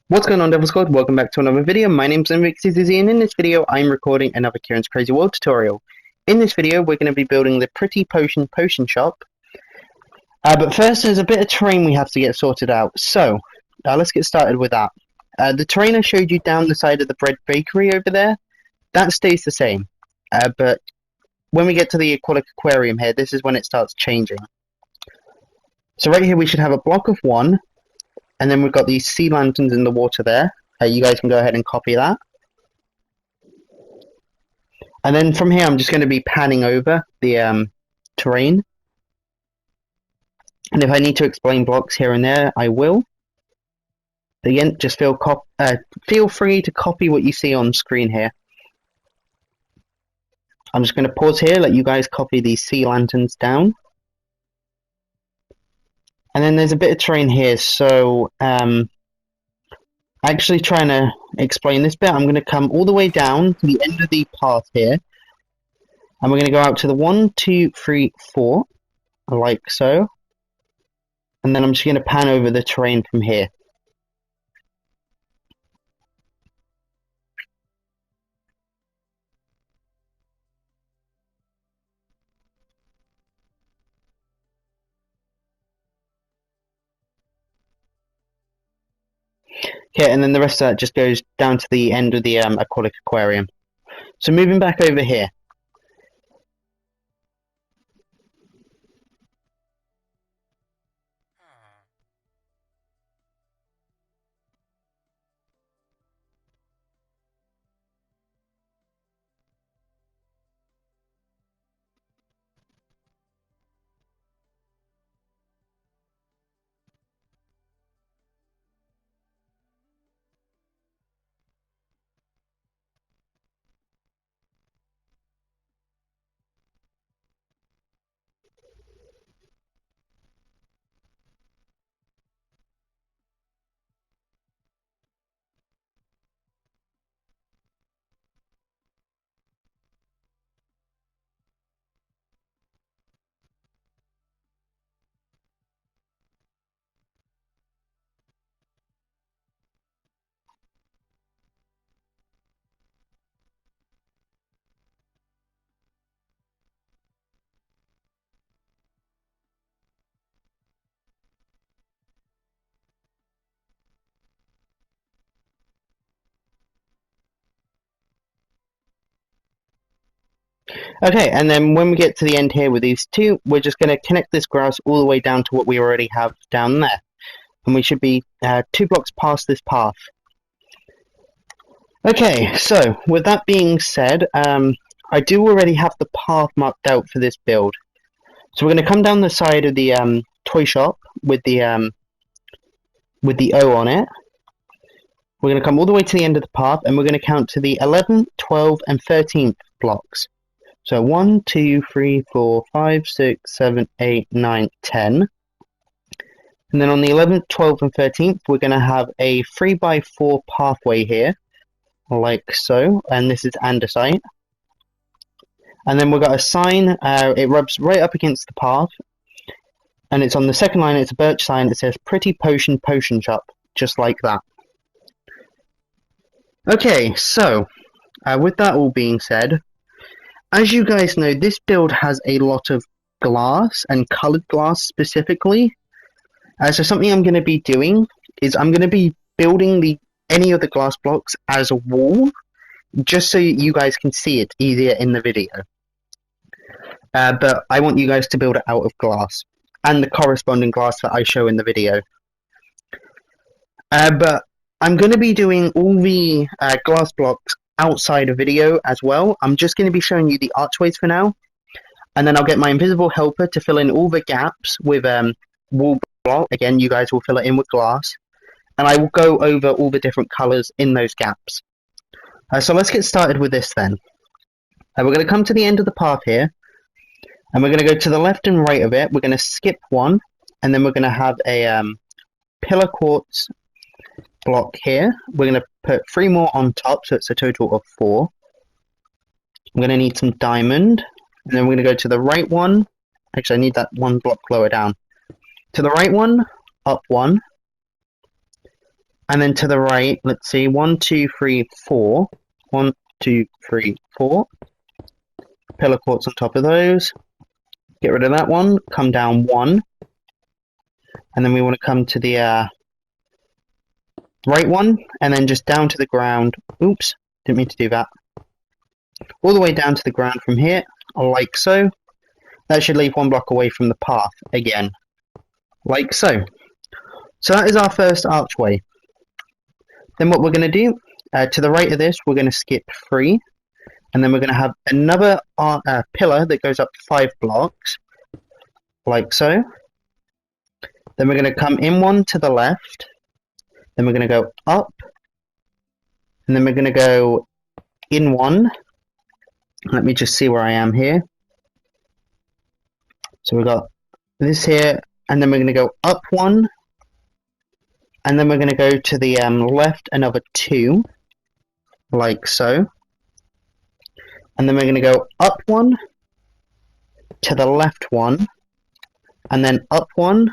What's going on, Devil Squad? Welcome back to another video. My name's Invictus, and in this video I'm recording another Ciaran's Crazy World tutorial. In this video we're going to be building the Pretty Potion shop. But first there's a bit of terrain we have to get sorted out. So, let's get started with that. The terrain I showed you down the side of the bread bakery over there, that stays the same. But when we get to the aquatic aquarium here, this is when it starts changing. So right here we should have a block of 1. And then we've got these sea lanterns in the water there. You guys can go ahead and copy that. And then from here, I'm just going to be panning over the terrain. And if I need to explain blocks here and there, I will. Again, just feel free to copy what you see on screen here. I'm just going to pause here, let you guys copy these sea lanterns down. And then there's a bit of terrain here, so actually trying to explain this bit, I'm going to come all the way down to the end of the path here. And we're going to go out to the 1, 2, 3, 4, like so. And then I'm just going to pan over the terrain from here. Okay, and then the rest of that just goes down to the end of the aquatic aquarium. So moving back over here. Okay, and then when we get to the end here with these two, we're just going to connect this grass all the way down to what we already have down there. And we should be 2 blocks past this path. Okay, so with that being said, I do already have the path marked out for this build. So we're going to come down the side of the toy shop with the O on it. We're going to come all the way to the end of the path, and we're going to count to the 11th, 12th, and 13th blocks. So 1, 2, 3, 4, 5, 6, 7, 8, 9, 10. And then on the 11th, 12th, and 13th, we're going to have a 3x4 pathway here, like so. And this is andesite. And then we've got a sign. It rubs right up against the path. And it's on the second line. It's a birch sign. It says Pretty Potion shop, just like that. Okay, so with that all being said, as you guys know, this build has a lot of glass, and coloured glass specifically. So something I'm going to be doing is I'm going to be building any of the glass blocks as a wall, just so you guys can see it easier in the video. But I want you guys to build it out of glass, and the corresponding glass that I show in the video. But I'm going to be doing all the glass blocks outside of video as well. I'm just going to be showing you the archways for now, and then I'll get my invisible helper to fill in all the gaps with wall block. Again, you guys will fill it in with glass, and I will go over all the different colors in those gaps. So let's get started with this then. We're going to come to the end of the path here, and we're going to go to the left and right of it. We're going to skip 1, and then we're going to have a pillar quartz block here. We're going to put 3 more on top, so it's a total of 4. I'm going to need some diamond, and then we're going to go to the right one. Actually, I need that 1 block lower down. To the right one, up 1. And then to the right, let's see, 1, 2, 3, 4. 1, 2, 3, 4. Pillar quartz on top of those. Get rid of that one. Come down 1. And then we want to come to the right one. And then just down to the ground. Oops, didn't mean to do that. All the way down to the ground from here, like so. That should leave 1 block away from the path again, like so. So that is our first archway. Then what we're going to do, to the right of this, we're going to skip 3. And then we're going to have another pillar that goes up 5 blocks, like so. Then we're going to come in 1 to the left. Then we're going to go up. And then we're going to go in 1. Let me just see where I am here. So we've got this here, and then we're going to go up 1, and then we're going to go to the left another 2, like so. And then we're going to go up 1, to the left 1, and then up 1,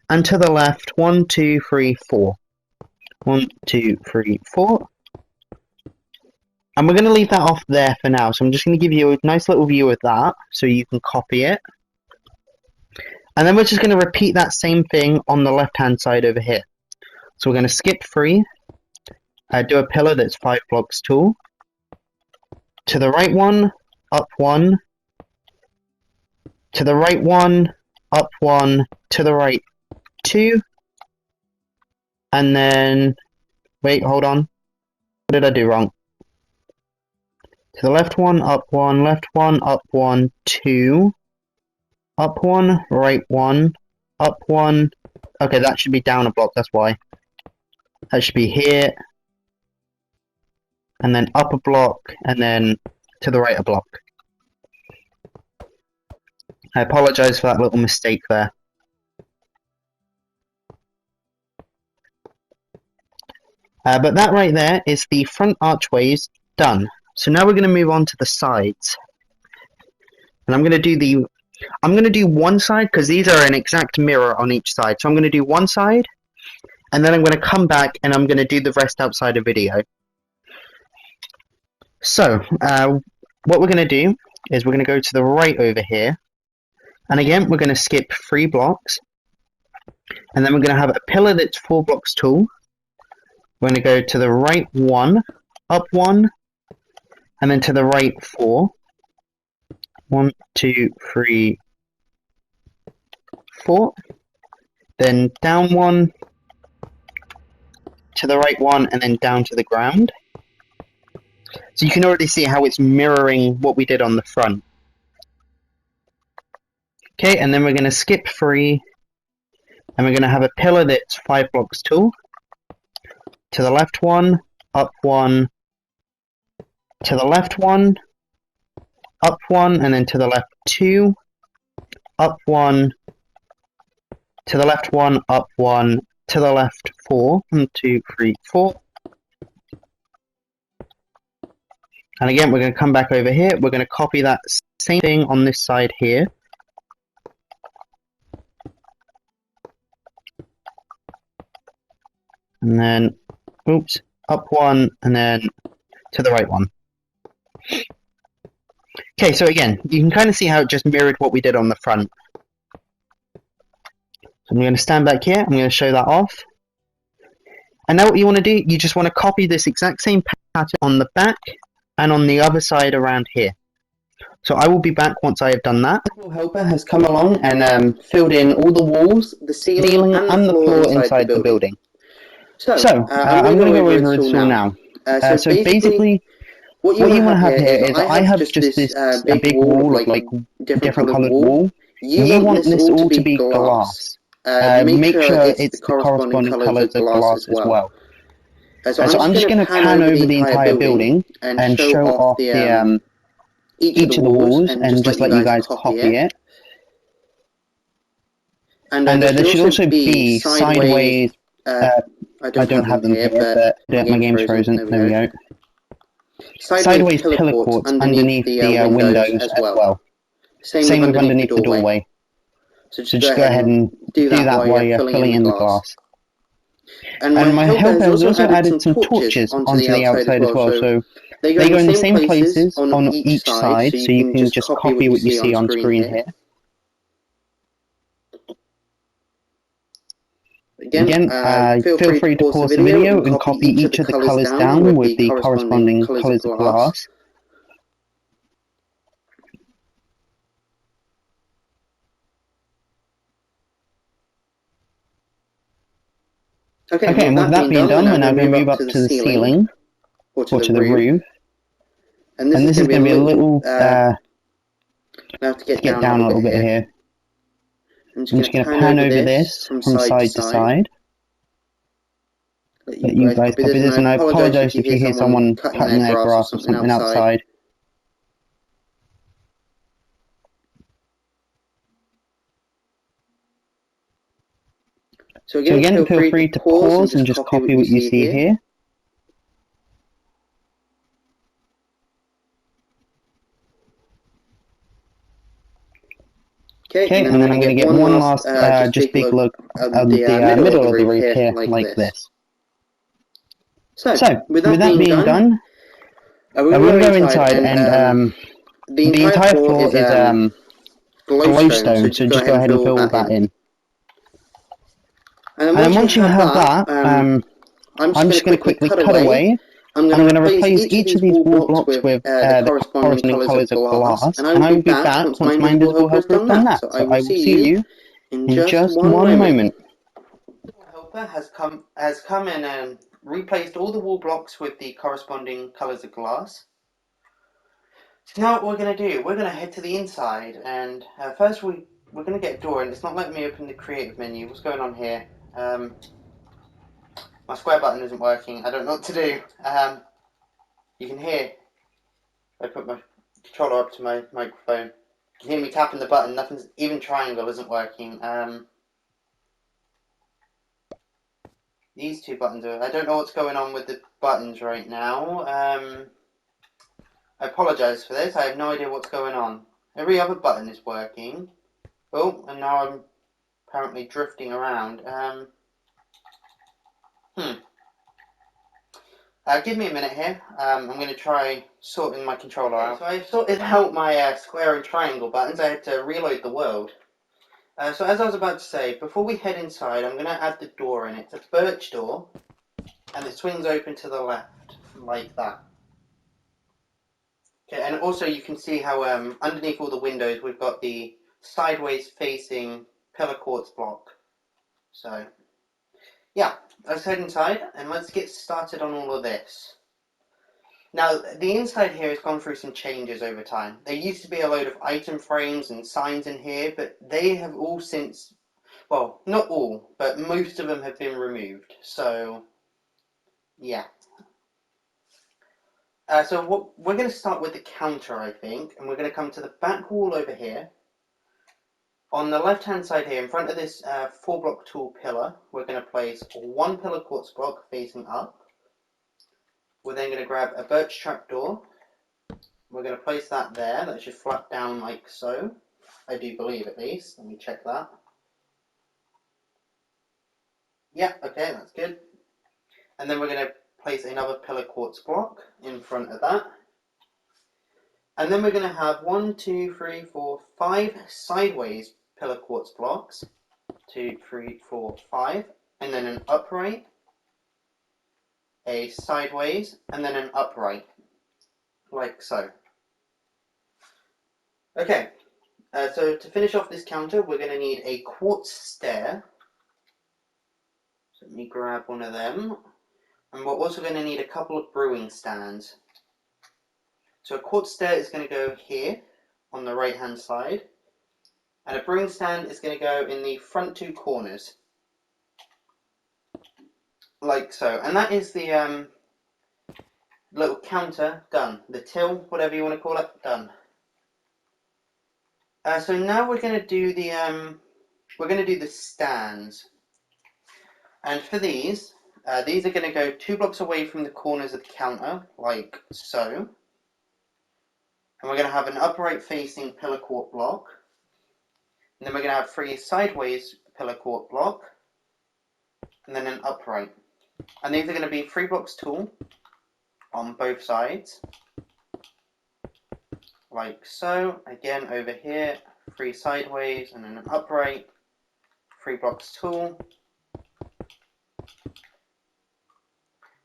and to the left 1, 2, 3, 4. 1, 2, 3, 4. And we're going to leave that off there for now. So I'm just going to give you a nice little view of that so you can copy it. And then we're just going to repeat that same thing on the left-hand side over here. So we're going to skip 3, do a pillar that's 5 blocks tall. To the right 1, up 1. To the right 1, up 1. To the right 2. And then, wait, hold on. What did I do wrong? To the left 1, up 1, left 1, up 1, 2. Up 1, right 1, up 1. Okay, that should be down a block, that's why. That should be here. And then up a block, and then to the right a block. I apologise for that little mistake there. But that right there is the front archways done. So now we're going to move on to the sides. And I'm going to do one side because these are an exact mirror on each side. So I'm going to do one side, and then I'm going to come back and I'm going to do the rest outside of video. So what we're going to do is we're going to go to the right over here, and again we're going to skip 3 blocks, and then we're going to have a pillar that's 4 blocks tall. We're going to go to the right 1, up 1, and then to the right 4. 1, 2, 3, 4. Then down 1, to the right 1, and then down to the ground. So you can already see how it's mirroring what we did on the front. Okay, and then we're going to skip 3, and we're going to have a pillar that's 5 blocks tall. To the left 1, up 1, to the left 1, up 1, and then to the left 2, up 1, to the left 1, up 1, to the left 4, 1, 2, 3, 4. And again, we're going to come back over here. We're going to copy that same thing on this side here. And then, oops, up 1, and then to the right 1. Okay, so again, you can kind of see how it just mirrored what we did on the front. So I'm going to stand back here, I'm going to show that off. And now what you want to do, you just want to copy this exact same pattern on the back and on the other side around here. So I will be back once I have done that. The helper has come along and filled in all the walls, the ceiling and the floor inside the building. So I'm going to go over it all now. So basically, what you want to have here is I have just this a big wall of like different coloured wall. You want this all to be glass. Make sure it's the corresponding colours of glass as well. So I'm just going to pan over the entire building and show off the each of the walls and just let you guys copy it. And there should also be sideways. I don't have them here, but my game's frozen. There we go. Sideways pillar quartz underneath the windows as well. Same with underneath the doorway. So just go ahead and do that while you're filling in the glass. And my helper has also added some torches onto the outside as well, so they go in the same places on each side, so you can just copy what you see on screen here. Again, feel free to pause the video and copy each of the colours down with the corresponding colours of glass. Okay, and with that being done, we're now going to move up to the ceiling, or to the roof. And this is going to be a little, I have to get down a little bit here. I'm just going to pan over this from side to side. Let you guys copy this, and I apologise if you hear someone cutting their grass or something outside. So again, feel free to pause and just copy what you see here. Okay, and then I'm going to get one last just big look at the middle of the roof here, like this. So, with that being done, we're going to go inside, and the entire floor is glowstone, so just go ahead and fill that in. And then once you have that, I'm just going to quickly cut away. I'm going to replace each of these wall blocks with the corresponding colours of glass, and I will be back once my invisible helper has done that. So I will see you in just one moment. The helper has come and replaced all the wall blocks with the corresponding colours of glass. So now what we're going to do, we're going to head to the inside, and first we're going to get a door, and it's not letting me open the creative menu. What's going on here? My square button isn't working. I don't know what to do. You can hear, I put my controller up to my microphone. You can hear me tapping the button. Nothing's, even triangle isn't working. These two buttons are, I don't know what's going on with the buttons right now. I apologise for this. I have no idea what's going on. Every other button is working. Oh, and now I'm apparently drifting around. Give me a minute here. I'm going to try sorting my controller out. So I've sorted out my square and triangle buttons. I had to reload the world. So as I was about to say, before we head inside, I'm going to add the door in. It's a birch door, and it swings open to the left, like that. Okay, and also you can see how underneath all the windows we've got the sideways facing pillar quartz block. So, yeah, let's head inside and let's get started on all of this. Now, the inside here has gone through some changes over time. There used to be a load of item frames and signs in here, but they have all since, well, not all, but most of them have been removed. So, yeah. So we're going to start with the counter, I think, and we're going to come to the back wall over here. On the left-hand side here, in front of this 4-block tall pillar, we're going to place one pillar quartz block facing up. We're then going to grab a birch trapdoor. We're going to place that there. That should flap down like so. I do believe, at least. Let me check that. Yeah, okay, that's good. And then we're going to place another pillar quartz block in front of that. And then we're going to have 1, 2, 3, 4, 5 sideways pillar quartz blocks. 2, 3, 4, 5. And then an upright, a sideways, and then an upright. Like so. Okay, so to finish off this counter, we're going to need a quartz stair. So let me grab one of them. And we're also going to need a couple of brewing stands. So a quartz stair is going to go here on the right hand side, and a brewing stand is going to go in the front 2 corners, like so. And that is the little counter done, the till, whatever you want to call it, done. So now we're going to do the stands, and for these are going to go 2 blocks away from the corners of the counter, like so. And we're going to have an upright facing pillar quartz block. And then we're going to have 3 sideways pillar quartz block. And and then an upright. And these are going to be 3 blocks tall on both sides, like so. Again, over here, 3 sideways, and then an upright, 3 blocks tall.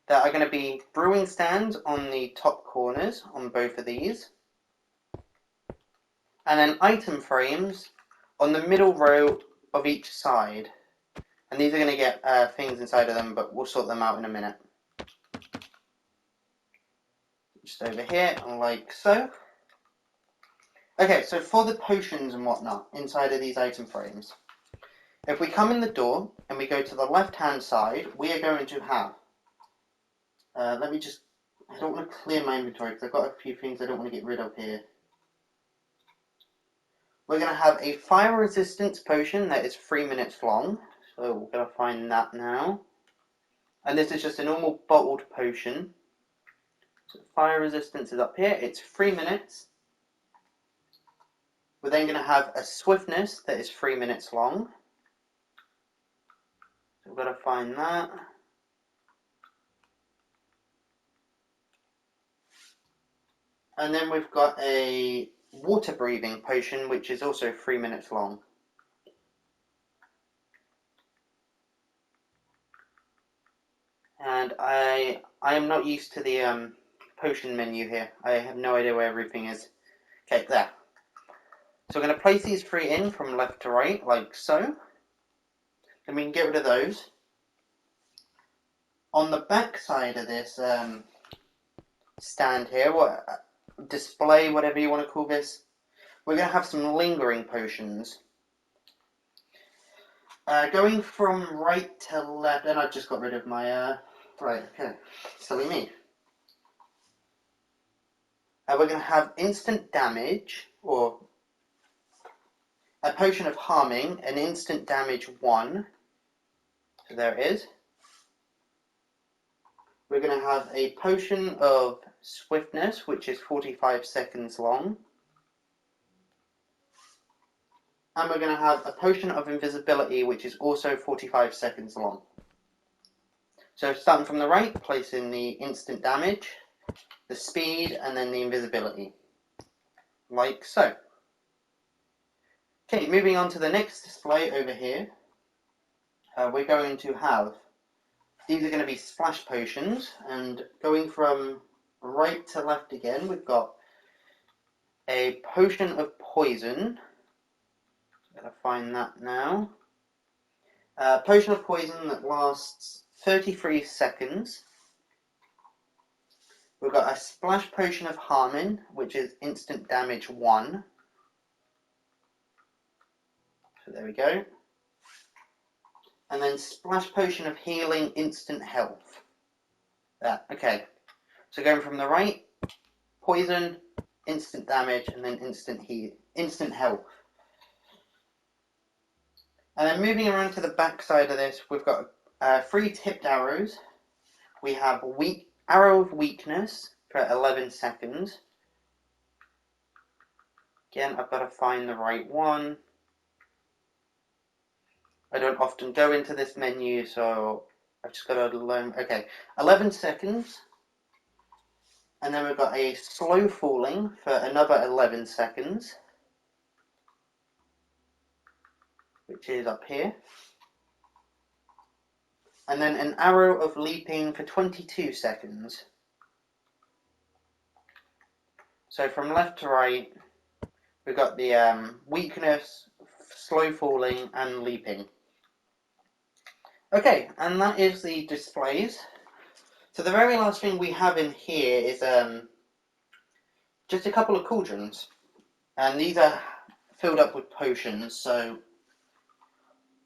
There are going to be brewing stands on the top corners on both of these. And then item frames on the middle row of each side. And these are going to get things inside of them, but we'll sort them out in a minute. Just over here, like so. Okay, so for the potions and whatnot inside of these item frames, if we come in the door and we go to the left-hand side, we are going to have, I don't want to clear my inventory because I've got a few things I don't want to get rid of here. We're going to have a fire resistance potion that is 3 minutes long, so we're going to find that now. And this is just a normal bottled potion. So fire resistance is up here, it's 3 minutes. We're then going to have a swiftness that is 3 minutes long. So we've got to find that. And then we've got a water breathing potion, which is also 3 minutes long. And I am not used to the potion menu here. I have no idea where everything is. Okay, there. So we're going to place these 3 in from left to right, like so. Then we can get rid of those. On the back side of this stand here, display, whatever you want to call this, we're going to have some lingering potions. Going from right to left, and I've just got rid of my, right, okay, silly me. We're going to have instant damage, or a potion of harming, an instant damage 1. So there it is. We're going to have a potion of swiftness, which is 45 seconds long. And we're going to have a potion of invisibility, which is also 45 seconds long. So starting from the right, placing the instant damage, the speed, and then the invisibility. Like so. Okay, moving on to the next display over here. We're going to have, these are going to be splash potions, and going from right to left again, we've got a potion of poison. Gotta find that now. Potion of poison that lasts 33 seconds. We've got a splash potion of harming, which is instant damage 1. So there we go. And then splash potion of healing, instant health. There, okay. So going from the right, poison, instant damage, and then instant health. And then moving around to the back side of this, we've got 3 tipped arrows. We have arrow of weakness for 11 seconds. Again, I've got to find the right one. I don't often go into this menu, so I've just got to learn. Okay, 11 seconds. And then we've got a slow falling for another 11 seconds, which is up here. And then an arrow of leaping for 22 seconds. So from left to right, we've got the weakness, slow falling, and leaping. Okay, and that is the displays. So the very last thing we have in here is just a couple of cauldrons. And these are filled up with potions, so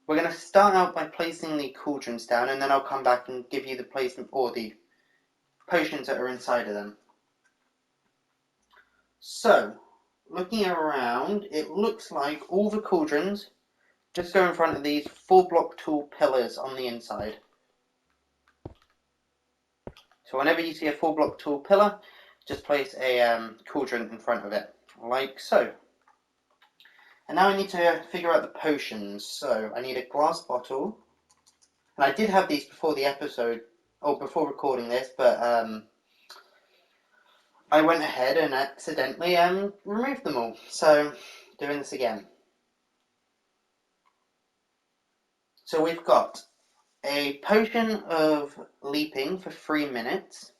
we're going to start out by placing the cauldrons down, and then I'll come back and give you the placement, or the potions that are inside of them. So, looking around, it looks like all the cauldrons just go in front of these 4-block tall pillars on the inside. So whenever you see a 4-block tall pillar, just place a cauldron in front of it, like so. And now I need to figure out the potions. So I need a glass bottle. And I did have these before the episode, or before recording this, but I went ahead and accidentally removed them all. So, doing this again. So we've got a potion of leaping for 3 minutes,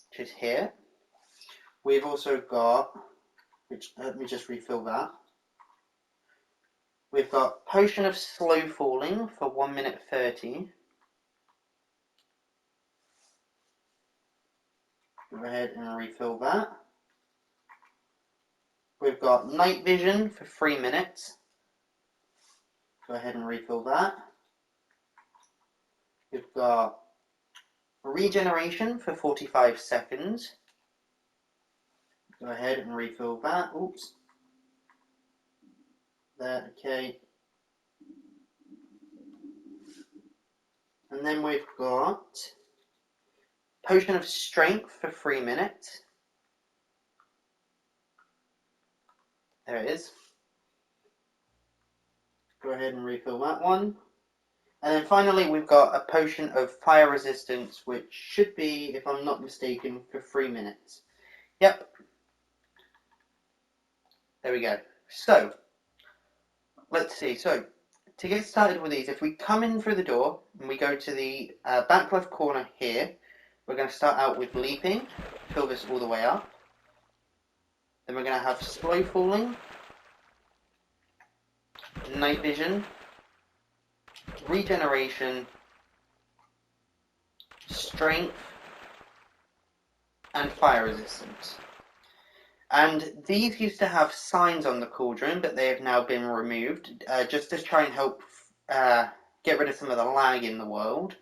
which is here. We've also got, which let me just refill that. We've got potion of slow falling for 1 minute 30. Go ahead and refill that. We've got night vision for 3 minutes. Go ahead and refill that. We've got regeneration for 45 seconds. Go ahead and refill that. Oops. There, okay. And then we've got potion of strength for 3 minutes. There it is. Go ahead and refill that one. And then finally we've got a potion of fire resistance, which should be, if I'm not mistaken, for 3 minutes. Yep. There we go. So, let's see. So, to get started with these, if we come in through the door and we go to the back left corner here, we're going to start out with leaping, fill this all the way up. Then we're going to have slow falling, night vision, regeneration, strength, and fire resistance. And these used to have signs on the cauldron, but they have now been removed, just to try and help get rid of some of the lag in the world.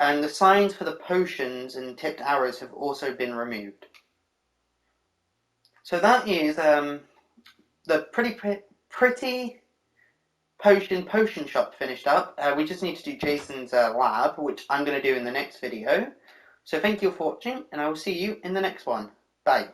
And the signs for the potions and tipped arrows have also been removed. So that is the pretty potion shop finished up. We just need to do Jason's lab, which I'm going to do in the next video. So thank you for watching, and I will see you in the next one. Bye.